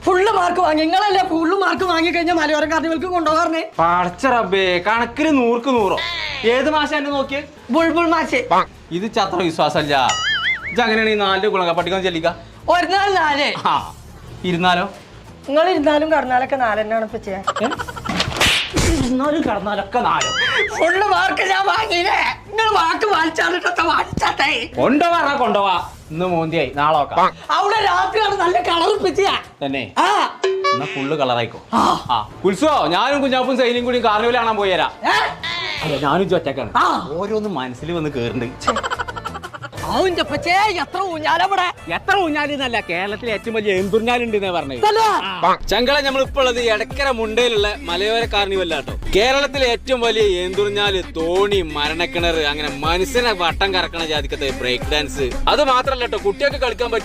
Full mark വാങ്ങി നിങ്ങളല്ലേ full mark വാങ്ങി കഴിഞ്ഞാൽ മലയോരം കാർണിവൽക്ക് കൊണ്ടുപോകാറേ. പടച്ചറബേ കണക്കിന് 100ക്ക് 100. ഏത് മാസം എന്നെ നോക്കിയ ബുൾബുൾ മാഷ്. ഇത് ചത്ര വിശ്വാസമല്ല. ഇത് അങ്ങനെയാണെങ്കിൽ 4 ഗുണക പഠിക്കാൻ ചെല്ലിക്ക. ഒരു നാൾ 4. ഇരുന്നാലോ? നിങ്ങൾ ഇരുന്നാലും കടന്നാലൊക്കെ 4 തന്നെയാണ് ഇപ്പൊ ചെയ്യാൻ. ഇരുന്നാലും കടന്നാലൊക്കെ 4. ഫുള്ള് മാർക്ക് ഞാൻ വാങ്ങിയില്ലേ. നിങ്ങൾ വാക്ക് വാങ്ങിച്ചാട്ടെ. കൊണ്ടുപോവാ ഇന്ന് മോന്തിയായി നാളെ നോക്കാം. അവിടെ രാത്രിയാണ് നല്ല കളർ പിച്ചിയാ തന്നെ. എന്നാ ഫുള്ള് കളറായിക്കോ. ഉത്സവോ ഞാനും കുഞ്ഞാപ്പും സൈനിയും കൂടി കാർണിവൽ കാണാൻ പോയരാ. അല്ല ഞാനും ഒറ്റക്കാണ്. ഓരോന്ന് മനസ്സിൽ വന്ന് കേറുന്നുണ്ട്. എത്ര ഊഞ്ഞാലവിടെ. എത്ര ഊഞ്ഞാലിന്നല്ല, കേരളത്തിലെ ഏറ്റവും വലിയ എന്തൂർഞ്ഞാലുണ്ട് എന്നാ പറഞ്ഞത്. ചങ്കള നമ്മളിപ്പോ ഉള്ളത് എടക്കര മുണ്ടയിലുള്ള മലയോര കാർണിവല്ലാട്ടോ. കേരളത്തിലെ ഏറ്റവും വലിയ എന്തൂർഞ്ഞാല്, തോണി, മരണക്കിണർ, അങ്ങനെ മനുഷ്യനെ വട്ടം കറക്കണ ജാതിക്കത്തെ ബ്രേക്ക് ഡാൻസ്. അത് മാത്രല്ല കേട്ടോ, കുട്ടികൾക്ക് കളിക്കാൻ പറ്റും.